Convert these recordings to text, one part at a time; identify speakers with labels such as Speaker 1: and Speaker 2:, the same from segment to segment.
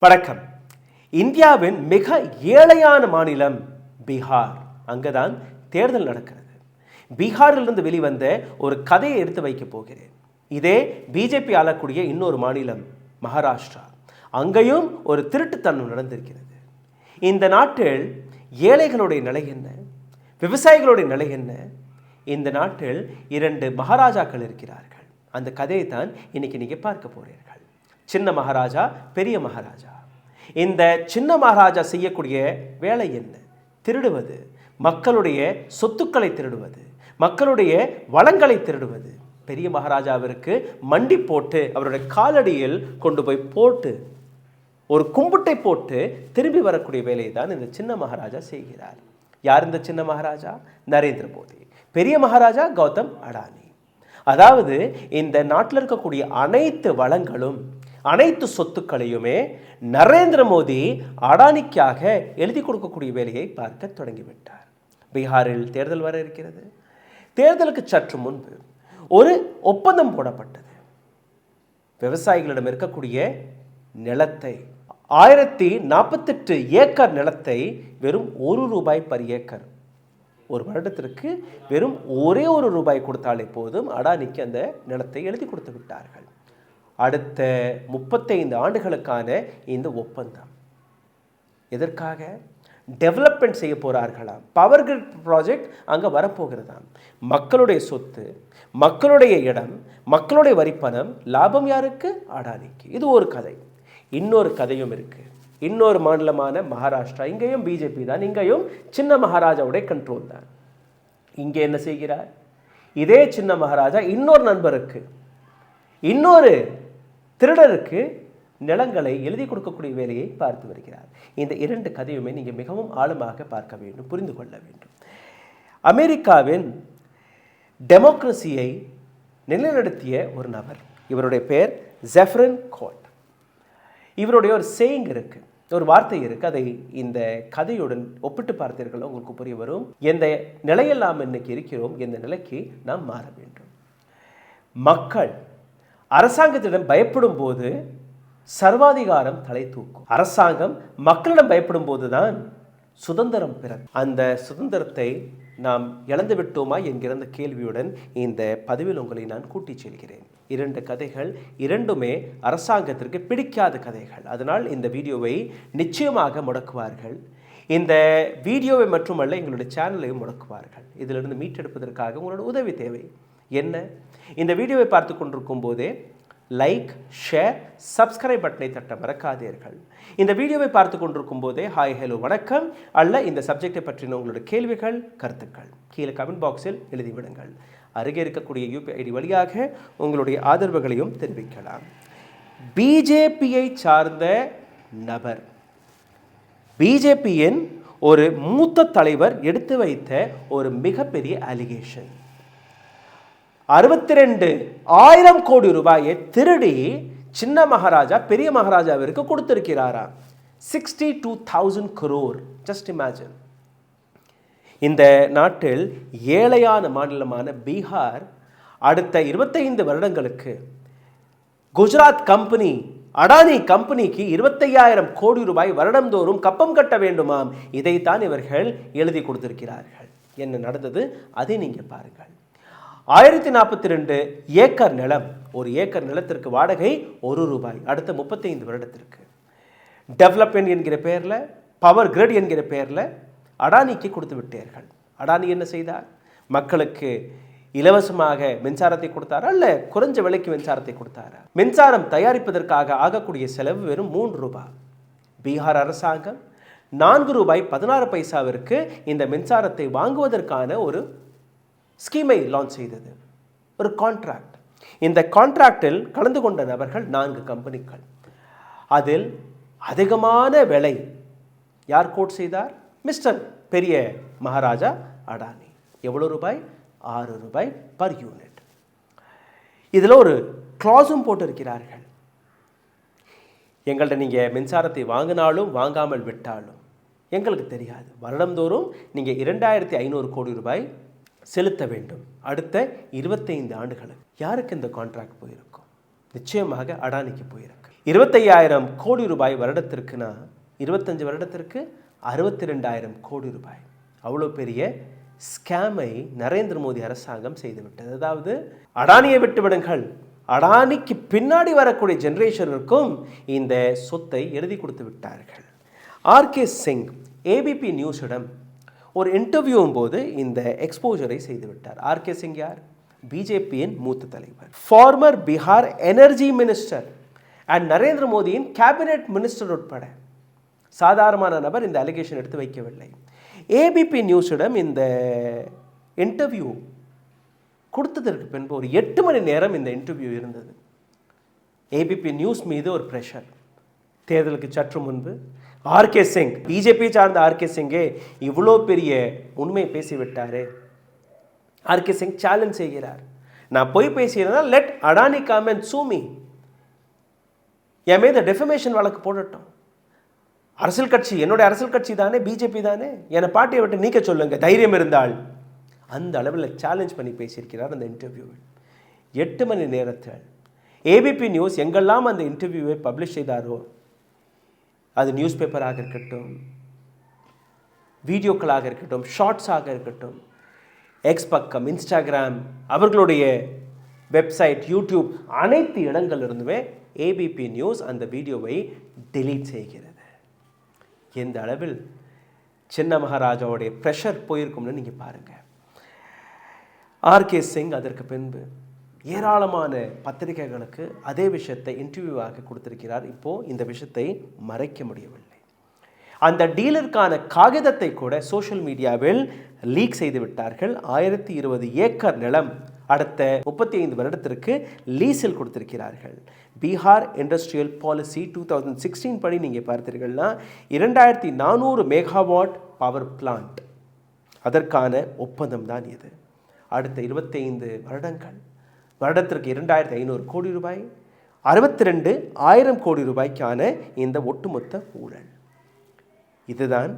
Speaker 1: வணக்கம். இந்தியாவின் மிக ஏழையான மாநிலம் பீகார். அங்கதான் தேர்தல் நடக்கிறது. பீகாரிலிருந்து வெளிவந்த ஒரு கதையை எடுத்து வைக்கப் போகிறேன். இதே பிஜேபி ஆளக்கூடிய இன்னொரு மாநிலம் மகாராஷ்டிரா. அங்கேயும் ஒரு திருட்டுத்தனம் நடந்திருக்கிறது. இந்த நாட்டில் ஏழைகளுடைய நிலை என்ன, விவசாயிகளுடைய நிலை என்ன? இந்த நாட்டில் 2 மகாராஜாக்கள் இருக்கிறார்கள். அந்த கதையை தான் இன்னைக்கு நீங்கள் பார்க்க போகிறீர்கள். சின்ன மகாராஜா, பெரிய மகாராஜா. இந்த சின்ன மகாராஜா செய்யக்கூடிய வேலை என்ன? திருடுவது, மக்களுடைய சொத்துக்களை திருடுவது, மக்களுடைய வளங்களை திருடுவது. பெரிய மகாராஜாவிற்கு மண்டி போட்டு அவருடைய காலடியில் கொண்டு போய் போட்டு ஒரு கும்பிட்டை போட்டு திரும்பி வரக்கூடிய வேலையை தான் இந்த சின்ன மகாராஜா செய்கிறார். யார் இந்த சின்ன மகாராஜா? நரேந்திர மோடி. பெரிய மகாராஜா கௌதம் அடானி. அதாவது இந்த நாட்டில் இருக்கக்கூடிய அனைத்து வளங்களும் அனைத்து சொத்துக்களையுமே நரேந்திர மோடி அடானிக்காக எழுதி கொடுக்கக்கூடிய வேலையை பார்க்க தொடங்கிவிட்டார். பீகாரில் தேர்தல் வர இருக்கிறது. தேர்தலுக்கு சற்று முன்பு ஒரு ஒப்பந்தம் போடப்பட்டது. விவசாயிகளிடம் இருக்கக்கூடிய நிலத்தை 1048 ஏக்கர் நிலத்தை வெறும் ₹1 பர் ஏக்கர், ஒரு வருடத்திற்கு வெறும் ஒரே ₹1 கொடுத்தாலே போதும் அடானிக்கு அந்த நிலத்தை எழுதி கொடுத்து விட்டார்கள். அடுத்த 35 ஆண்டுகளுக்கான இந்த ஒப்பந்தம் எதற்காக? டெவலப்மெண்ட் செய்ய போகிறார்களாம். பவர் கிரிட் ப்ராஜெக்ட் அங்கே வரப்போகிறதாம். மக்களுடைய சொத்து, மக்களுடைய இடம், மக்களுடைய வரிப்பணம், லாபம் யாருக்கு? அடானிக்கு. இது ஒரு கதை. இன்னொரு கதையும் இருக்கு. இன்னொரு மாநிலமான மகாராஷ்டிரா. இங்கேயும் பிஜேபி தான். இங்கேயும் சின்ன மகாராஜாவுடைய கண்ட்ரோல் தான். இங்கே என்ன செய்கிறார்? இதே சின்ன மகாராஜா இன்னொரு நண்பருக்கு, இன்னொரு திருடருக்கு நிலங்களை எழுதி கொடுக்கக்கூடிய வேலையை பார்த்து வருகிறார். இந்த 2 கதையுமே நீங்கள் மிகவும் ஆழமாக பார்க்க வேண்டும், புரிந்து கொள்ள வேண்டும். அமெரிக்காவின் டெமோக்ரஸியை நிலைநிறுத்திய ஒரு நபர். இவருடைய பெயர் ஜெஃப்ரின் கோட். இவருடைய ஒரு சேயிங் இருக்கு, ஒரு வார்த்தை இருக்கு. அதை இந்த கதையுடன் ஒப்பிட்டு பார்த்தீர்கள் உங்களுக்கு புரிய வரும். எந்த நிலையில் நாம் இன்னைக்கு இருக்கிறோம், எந்த நிலைக்கு நாம் மாற வேண்டும். மக்கள் அரசாங்கத்திடம் பயப்படும் போது சர்வாதிகாரம் தலை தூக்கும். அரசாங்கம் மக்களிடம் பயப்படும் போதுதான் சுதந்திரம் பிறக்கும். அந்த சுதந்திரத்தை நாம் இழந்து விட்டோமா என்கிற அந்த கேள்வியுடன் இந்த பதிவில் உங்களை நான் கூட்டிச் செல்கிறேன். 2 கதைகள், 2மே அரசாங்கத்திற்கு பிடிக்காத கதைகள். அதனால் இந்த வீடியோவை நிச்சயமாக முடக்குவார்கள். இந்த வீடியோவை மட்டுமல்ல, எங்களுடைய சேனலையும் முடக்குவார்கள். இதிலிருந்து மீட்டெடுப்பதற்காக உங்களோட உதவி தேவை. என்ன? இந்த வீடியோவை பார்த்து கொண்டிருக்கும் போதே லைக், ஷேர், சப்ஸ்கிரைப் பட்டனை தட்ட மறக்காதீர்கள். இந்த வீடியோவை பார்த்து கொண்டிருக்கும் போதே ஹாய், ஹலோ, வணக்கம் அல்ல இந்த சப்ஜெக்டை பற்றின உங்களுடைய கேள்விகள், கருத்துக்கள் கீழே கமெண்ட் பாக்ஸில் எழுதிவிடுங்கள். அருகே இருக்கக்கூடிய UPI ID வழியாக உங்களுடைய ஆதரவுகளையும் தெரிவிக்கலாம். பிஜேபியை சார்ந்த நபர், பிஜேபியின் ஒரு மூத்த தலைவர் எடுத்து வைத்த ஒரு மிகப்பெரிய அலிகேஷன். 62,000 கோடி ரூபாயை திருடி சின்ன மகாராஜா பெரிய மகாராஜாவிற்கு கொடுத்திருக்கிறாராம். 62,000 crore. Just imagine. இந்த நாட்டில் ஏழையான மாநிலமான பீகார் அடுத்த 25 வருடங்களுக்கு குஜராத் கம்பெனி, அடானி கம்பெனிக்கு 25,000 கோடி ரூபாய் வருடந்தோறும் கப்பம் கட்ட வேண்டுமாம். இதைத்தான் இவர்கள் எழுதி கொடுத்திருக்கிறார்கள். என்ன நடந்தது அதை நீங்க பாருங்கள். 1042 ஏக்கர் நிலம், ஒரு ஏக்கர் நிலத்திற்கு வாடகை ₹1. அடுத்த 35 வருடத்திற்கு டெவலப்மெண்ட் என்கிற பெயரில், பவர் கிரிட் என்கிற பெயரில் அடானிக்கு கொடுத்து விட்டீர்கள். அடானி என்ன செய்தார்? மக்களுக்கு இலவசமாக மின்சாரத்தை கொடுத்தாரா, அல்ல குறைஞ்ச விலைக்கு மின்சாரத்தை கொடுத்தாரா? மின்சாரம் தயாரிப்பதற்காக ஆகக்கூடிய செலவு வெறும் ₹3. பீகார் அரசாங்கம் ₹4.16 இந்த மின்சாரத்தை வாங்குவதற்கான ஒரு ஸ்கீமை லான்ச் செய்தது, ஒரு கான்ட்ராக்ட். இந்த கான்ட்ராக்டில் கலந்து கொண்ட நபர்கள் 4 கம்பெனிகள். அதில் அதிகமான விலை யார் கோட் செய்தார்? மிஸ்டர் பெரிய மகாராஜா அடானி. எவ்வளவு ரூபாய்? ₹6 பர் யூனிட். இதில் ஒரு கிளாஸும் போட்டிருக்கிறார்கள். எங்கள்கிட்ட நீங்கள் மின்சாரத்தை வாங்கினாலும் வாங்காமல் விட்டாலும் எங்களுக்கு தெரியாது, வருடந்தோறும் நீங்கள் 2,500 கோடி ரூபாய் செலுத்த வேண்டும் அடுத்த 25 ஆண்டுகளுக்கு. யாருக்கு இந்த கான்ட்ராக்ட் போயிருக்கும்? நிச்சயமாக அடானிக்கு போயிருக்கு. 25,000 கோடி ரூபாய் வருடத்திற்குனா 25 வருடத்திற்கு 62,000 கோடி ரூபாய். அவ்வளோ பெரிய ஸ்கேமை நரேந்திர மோடி அரசாங்கம் செய்துவிட்டது. அதாவது அடானியை விட்டுவிடுங்கள், அடானிக்கு பின்னாடி வரக்கூடிய ஜெனரேஷனுக்கும் இந்த சொத்தை எழுதி கொடுத்து விட்டார்கள். ஆர்கே சிங் ஏபிபி நியூஸிடம் ஒரு இன்டர்வியூவும் போது இந்த எக்ஸ்போஜரை செய்துவிட்டார். ஆர்கே சிங் யார்? பிஜேபியின் மூத்த தலைவர், former Bihar energy minister and Narendra மோடியின் கேபினெட் மினிஸ்டர் உட்பட சாதாரணமான நபர் இந்த அலிகேஷன் எடுத்து வைக்கவில்லை. ஏபிபி நியூஸிடம் இந்த இன்டர்வியூ கொடுத்ததற்கு பின்பு ஒரு 8 மணி நேரம் இந்த இன்டர்வியூ இருந்தது. ஏபிபி நியூஸ் மீது ஒரு ப்ரெஷர். தேர்தலுக்கு சற்று முன்பு ஆர்கே சிங், பிஜேபி சார்ந்த ஆர்கே சிங்கே இவ்வளோ பெரிய உண்மை பேசிவிட்டாரே. ஆர்கே சிங் சேலஞ்ச் செய்கிறார், நான் போய் பேசியிருந்தால் லெட் அடானி கம் அண்ட் சூ மீ, என் மீது டெஃபமேஷன் வழக்கு போடட்டும். அரசியல் கட்சி என்னுடைய அரசியல் கட்சி தானே, பிஜேபி தானே, என்னை பார்ட்டியை விட்டு நீக்க சொல்லுங்க தைரியம் இருந்தால். அந்த அளவில் சேலஞ்ச் பண்ணி பேசியிருக்கிறார் அந்த இன்டர்வியூவில். 8 மணி நேரத்தில் ஏபிபி நியூஸ் எங்கெல்லாம் அந்த இன்டர்வியூவை பப்ளிஷ் செய்தாரோ, அது நியூஸ் பேப்பராக இருக்கட்டும், வீடியோக்களாக இருக்கட்டும், ஷார்ட்ஸாக இருக்கட்டும், எக்ஸ் பக்கம், இன்ஸ்டாகிராம், அவர்களுடைய வெப்சைட், யூடியூப், அனைத்து இடங்களிலிருந்துமே ஏபிபி நியூஸ் அந்த வீடியோவை டெலீட் செய்கிறது. எந்த அளவில் சின்ன மகாராஜாவுடைய ப்ரெஷர் போயிருக்கும்னு நீங்கள் பாருங்கள். ஆர்கே சிங் அதற்கு பின்பு ஏராளமான பத்திரிகைகளுக்கு அதே விஷயத்தை இன்டர்வியூவாக கொடுத்திருக்கிறார். இப்போது இந்த விஷயத்தை மறைக்க முடியவில்லை. அந்த டீலருக்கான காகிதத்தை கூட சோஷியல் மீடியாவில் லீக் செய்து விட்டார்கள். 1020 ஏக்கர் நிலம் அடுத்த 35 வருடத்திற்கு லீஸில் கொடுத்திருக்கிறார்கள். பீகார் இண்டஸ்ட்ரியல் பாலிசி 2016 படி நீங்கள் பார்த்தீர்கள்னா 2400 மெகாவாட் பவர் பிளான்ட், அதற்கான ஒப்பந்தம் தான் இது. அடுத்த 25 வருடங்கள், வருடத்திற்கு 2500 கோடி ரூபாய், 62,000 கோடி ரூபாய்க்கான இந்த ஒட்டுமொத்த ஊழல். இதுதான்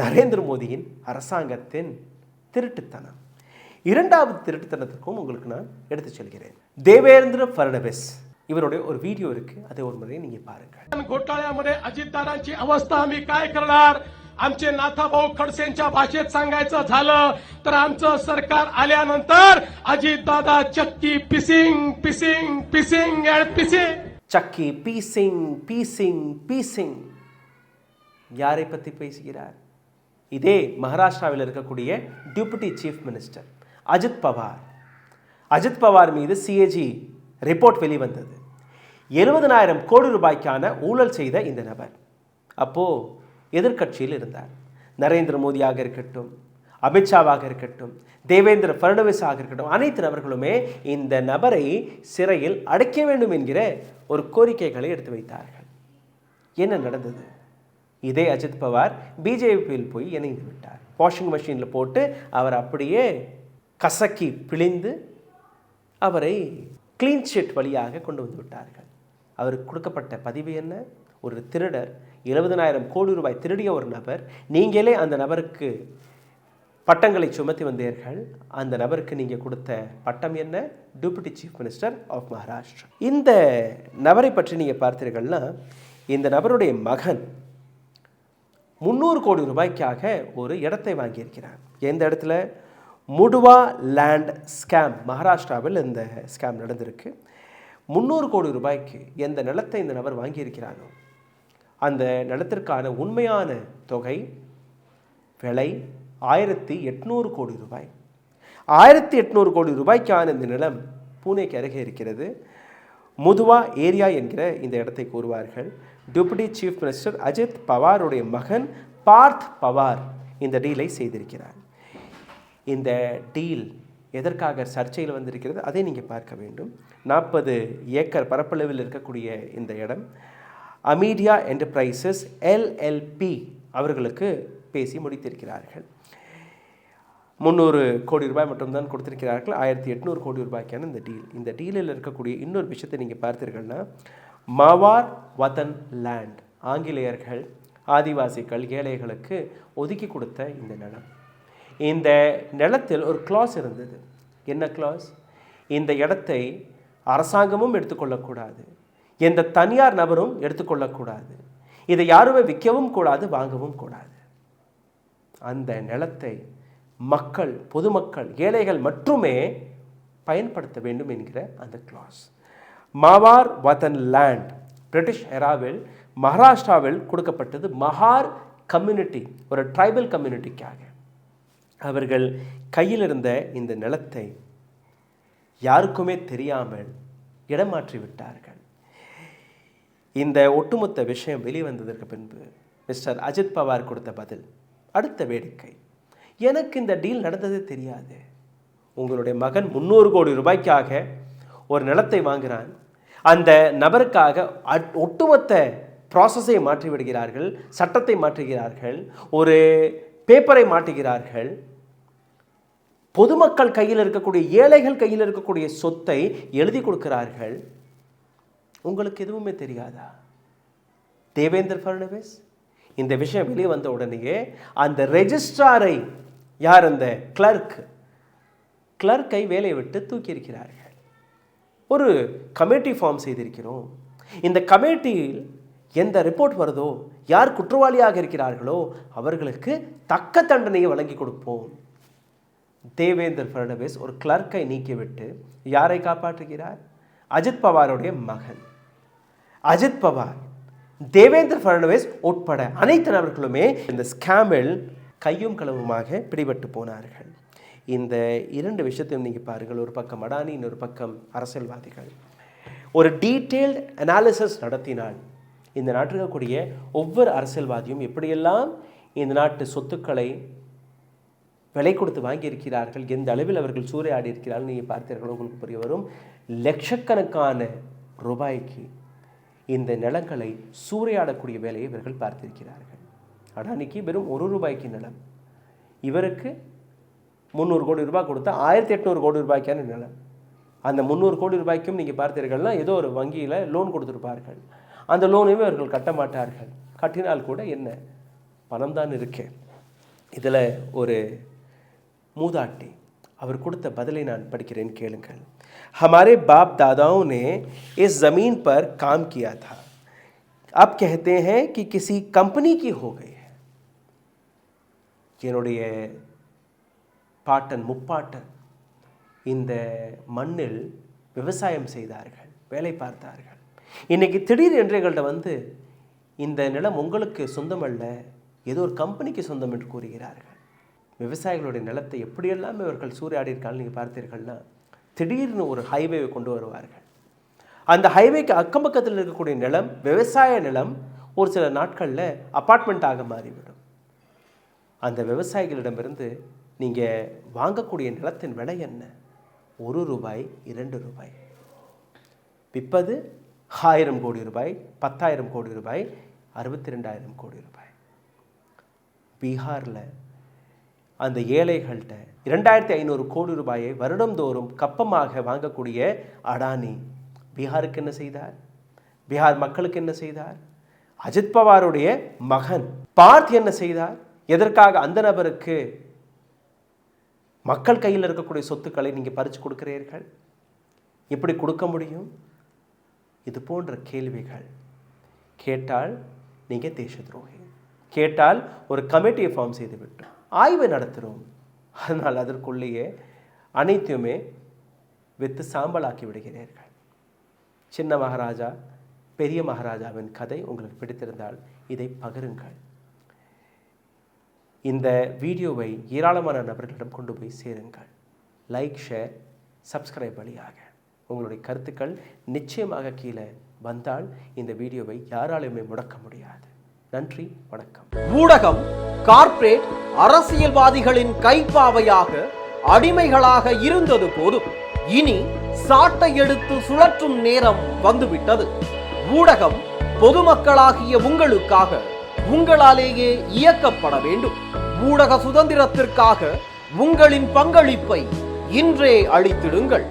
Speaker 1: நரேந்திர மோடியின் அரசாங்கத்தின் திருட்டுத்தனம். இரண்டாவது திருட்டுத்தனத்துக்கும் உங்களுக்கு நான் எடுத்து செல்கிறேன். தேவேந்திர ஃபட்னவிஸ் இவருடைய ஒரு வீடியோ இருக்கு, அதை ஒரு முறை நீங்க பாருங்க.
Speaker 2: घोटाळ्यामध्ये अजितदादांची अवस्था आम्ही काय करणार? आमचे नाथाभाऊ खडसेंच्या भाषेत सांगायचं झालं तर आमचं सरकार आल्यानंतर अजितदादा चक्की पिसिंग पिसिंग पिसिंग and पिसिंग.
Speaker 1: சக்கி பீசிங் பீசிங் பீசிங். யாரை பற்றி பேசுகிறார்? இதே மகாராஷ்டிராவில் இருக்கக்கூடிய deputy chief minister Ajit Pawar. Ajit Pawar மீது சிஏஜி ரிப்போர்ட் வெளிவந்தது. 70,000 கோடி ரூபாய்க்கான ஊழல் செய்த இந்த நபர் அப்போது எதிர்கட்சியில் இருந்தார். நரேந்திர மோடியாக இருக்கட்டும், அமித்ஷாவாக இருக்கட்டும், தேவேந்திர ஃபட்னவிஸாக இருக்கட்டும், அனைத்து நபர்களுமே இந்த நபரை சிறையில் அடைக்க வேண்டும் என்கிற ஒரு கோரிக்கைகளை எடுத்து வைத்தார்கள். என்ன நடந்தது? இதே அஜித் பவார் பிஜேபியில் போய் இணைந்து விட்டார். வாஷிங் மிஷினில் போட்டு அவர் அப்படியே கசக்கி பிழிந்து அவரை கிளீன் ஷீட் வழியாக கொண்டு வந்து விட்டார்கள். அவருக்கு கொடுக்கப்பட்ட பதிவு என்ன? ஒரு திருடர், 70,000 கோடி ரூபாய் திருடிய ஒரு நபர். நீங்களே அந்த நபருக்கு பட்டங்களை சுமத்தி வந்தீர்கள். அந்த நபருக்கு நீங்கள் கொடுத்த பட்டம் என்ன? Deputy chief minister of Maharashtra. இந்த நபரை பற்றி நீங்கள் பார்த்தீர்கள்னா, இந்த நபருடைய மகன் 300 கோடி ரூபாய்க்காக ஒரு இடத்தை வாங்கியிருக்கிறார். எந்த இடத்துல? முடுவா லேண்ட் ஸ்கேம். மகாராஷ்டிராவில் இந்த ஸ்கேம் நடந்திருக்கு. 300 கோடி ரூபாய்க்கு எந்த நிலத்தை இந்த நபர் வாங்கியிருக்கிறானோ அந்த நிலத்திற்கான உண்மையான தொகை விலை 1800 கோடி ரூபாய். 1800 கோடி ரூபாய்க்கான இந்த நிலம் பூனேக்கு அருகே இருக்கிறது. முதுவா ஏரியா என்கிற இந்த இடத்தை கூறுவார்கள். டெபுட்டி சீஃப் மினிஸ்டர் அஜித் பவாருடைய மகன் பார்த் பவார் இந்த டீலை செய்திருக்கிறார். இந்த டீல் எதற்காக சர்ச்சையில் வந்திருக்கிறது அதை நீங்கள் பார்க்க வேண்டும். 40 ஏக்கர் பரப்பளவில் இருக்கக்கூடிய இந்த இடம் அமீடியா என்டர்பிரைசஸ் எல்எல்பி அவர்களுக்கு பேசி முடித்திருக்கிறார்கள். 300 கோடி ரூபாய் மட்டும்தான் கொடுத்திருக்கிறார்கள். 1800 கோடி ரூபாய்க்கான இந்த டீல். இந்த டீலில் இருக்கக்கூடிய இன்னொரு விஷயத்தை நீங்கள் பார்த்தீர்கள்னா, மாவார் வதன் லேண்ட், ஆங்கிலேயர்கள் ஆதிவாசிகள் ஏழைகளுக்கு ஒதுக்கி கொடுத்த இந்த நிலம். இந்த நிலத்தில் ஒரு கிளாஸ் இருந்தது. என்ன கிளாஸ்? இந்த இடத்தை அரசாங்கமும் எடுத்துக்கொள்ளக்கூடாது, எந்த தனியார் நபரும் எடுத்துக்கொள்ளக்கூடாது. இதை யாருமே விற்கவும் கூடாது, வாங்கவும் கூடாது. அந்த நிலத்தை மக்கள், பொதுமக்கள், ஏழைகள் மட்டுமே பயன்படுத்த வேண்டும் என்கிற அந்த கிளாஸ். மாவார் வதன் லேண்ட் பிரிட்டிஷ் எராவில் மகாராஷ்டிராவில் கொடுக்கப்பட்டது மகார் கம்யூனிட்டி, ஒரு ட்ரைபல் கம்யூனிட்டிக்காக. அவர்கள் கையில் இருந்த இந்த நிலத்தை யாருக்குமே தெரியாமல் இடமாற்றி விட்டார்கள். இந்த ஒட்டுமொத்த விஷயம் வெளிவந்ததற்கு பின்பு மிஸ்டர் அஜித் பவார் கொடுத்த பதில் அடுத்த வேடிக்கை. எனக்கு இந்த டீல் நடந்ததே தெரியாது. உங்களுடைய மகன் 300 கோடி ரூபாய்க்காக ஒரு நிலத்தை வாங்குகிறான். அந்த நபருக்காக ஒட்டுமொத்த ப்ராசஸை மாற்றி விடுகிறார்கள், சட்டத்தை மாற்றுகிறார்கள், ஒரு பேப்பரை மாற்றுகிறார்கள். பொதுமக்கள் கையில் இருக்கக்கூடிய, ஏழைகள் கையில் இருக்கக்கூடிய சொத்தை எழுதி கொடுக்கிறார்கள். உங்களுக்கு எதுவுமே தெரியாதா? தேவேந்திர ஃபட்னவிஸ் இந்த விஷயம் வெளியே வந்த உடனேயே அந்த ரெஜிஸ்ட்ராரை, யார் அந்த கிளர்க்கை வேலையை விட்டு தூக்கி இருக்கிறார்கள். ஒரு கமிட்டி ஃபார்ம் செய்திருக்கிறோம். இந்த கமிட்டியில் எந்த ரிப்போர்ட் வருதோ, யார் குற்றவாளியாக இருக்கிறார்களோ அவர்களுக்கு தக்க தண்டனையை வழங்கி கொடுப்போம். தேவேந்திர ஃபட்னவிஸ் ஒரு கிளர்க்கை நீக்கிவிட்டு யாரை காப்பாற்றுகிறார்? அஜித் பவாருடைய மகன். அஜித் பவார், தேவேந்திர ஃபட்னவிஸ் உட்பட அனைத்து நபர்களுமே இந்த ஸ்கேமில் கையும் களவுமாக பிடிபட்டு போனார்கள். இந்த 2 விஷயத்தையும் நீங்கள் பாருங்கள். ஒரு பக்கம் அடானி, இன்னொரு பக்கம் அரசியல்வாதிகள். ஒரு டீட்டெயில்டு அனாலிசிஸ் நடத்தினால் இந்த நாட்டில் இருக்கக்கூடிய ஒவ்வொரு அரசியல்வாதியும் எப்படியெல்லாம் இந்த நாட்டு சொத்துக்களை விலை கொடுத்து வாங்கியிருக்கிறார்கள், எந்த அளவில் அவர்கள் சூறையாடி இருக்கிறார்கள் நீங்கள் பார்த்தீர்கள், உங்களுக்கு புரிய வரும். லட்சக்கணக்கான ரூபாய்க்கு இந்த நிலங்களை சூறையாடக்கூடிய வேலையை இவர்கள் பார்த்திருக்கிறார்கள். அடானிக்கு வெறும் 1 ரூபாய்க்கு நிலம், இவருக்கு 300 கோடி ரூபாய் கொடுத்தா 1800 கோடி ரூபாய்க்கான நிலம். அந்த 300 கோடி ரூபாய்க்கும் நீங்கள் பார்த்தீர்கள்னா ஏதோ ஒரு வங்கியில் லோன் கொடுத்துருப்பார்கள். அந்த லோனையுமே அவர்கள் கட்ட மாட்டார்கள். கட்டினால் கூட என்ன, பணம் தான் இருக்கு. இதில் ஒரு மூதாட்டி அவர் கொடுத்த பதிலை நான் படிக்கிறேன், கேளுங்கள். हमारे बाप दादाओं ने इस ज़मीन पर काम किया था, अब कहते हैं कि किसी कंपनी की हो गई है. என்னுடைய பாட்டன் முப்பாட்டன் இந்த மண்ணில் விவசாயம் செய்தார்கள், வேலை பார்த்தார்கள். இன்னைக்கு திடீர் என்று எங்கள்கிட்ட இந்த நிலம் உங்களுக்கு சொந்தமல்ல, ஏதோ ஒரு கம்பெனிக்கு சொந்தம் என்று கூறுகிறார்கள். விவசாயிகளுடைய நிலத்தை எப்படியெல்லாம் இவர்கள் சூறையாடி இருக்காங்க நீங்கள் பார்த்தீர்கள்னா, திடீர்னு ஒரு ஹைவேவை கொண்டு வருவார்கள். அந்த ஹைவேக்கு அக்கம் பக்கத்தில் இருக்கக்கூடிய நிலம், விவசாய நிலம், ஒரு சில நாட்களில் அப்பார்ட்மெண்ட்டாக மாறிவிடும். அந்த விவசாயிகளிடமிருந்து நீங்கள் வாங்கக்கூடிய நிலத்தின் விலை என்ன? 1 ரூபாய், 2 ரூபாய். விற்பது 1000 கோடி ரூபாய், 10,000 கோடி ரூபாய், 62,000 கோடி ரூபாய். பீகாரில் அந்த ஏழைகள்கிட்ட 2500 கோடி ரூபாயை வருடந்தோறும் கப்பமாக வாங்கக்கூடிய அடானி பீகாருக்கு என்ன செய்தார்? பீகார் மக்களுக்கு என்ன செய்தார்? அஜித் பவாருடைய மகன் பார்த் என்ன செய்தார்? எதற்காக அந்த நபருக்கு மக்கள் கையில் இருக்கக்கூடிய சொத்துக்களை நீங்கள் பறித்து கொடுக்கிறீர்கள்? எப்படி கொடுக்க முடியும்? இது போன்ற கேள்விகள் கேட்டால் நீங்கள் தேச துரோகி, கேட்டால் ஒரு கமிட்டியை ஃபார்ம் செய்து விட்டு ஆய்வு நடத்துகிறோம். அதனால் அதற்குள்ளேயே அனைத்துமே வித்து சாம்பலாக்கி விடுகிறீர்கள். சின்ன மகாராஜா பெரிய மகாராஜாவின் கதை உங்களுக்கு பிடித்திருந்தால் இதை பகிருங்கள். இந்த வீடியோவை ஏராளமான நபர்களிடம் கொண்டு போய் சேருங்கள். லைக், ஷேர், சப்ஸ்கிரைப் வழியாக உங்களுடைய கருத்துக்கள் நிச்சயமாக கீழே வந்தால் இந்த வீடியோவை யாராலுமே முடக்க முடியாது. நன்றி, வணக்கம்.
Speaker 3: ஊடகம் கார்ப்பரேட் அரசியல்வாதிகளின் கைப்பாவையாக, அடிமைகளாக இருந்தது போதும். இனி சாட்டை எடுத்து சுழற்றும் நேரம் வந்துவிட்டது. ஊடகம் பொதுமக்களாகிய உங்களுக்காக, உங்களாலேயே இயக்கப்பட வேண்டும். ஊடக சுதந்திரத்திற்காக உங்களின் பங்களிப்பை இன்றே அளித்திடுங்கள்.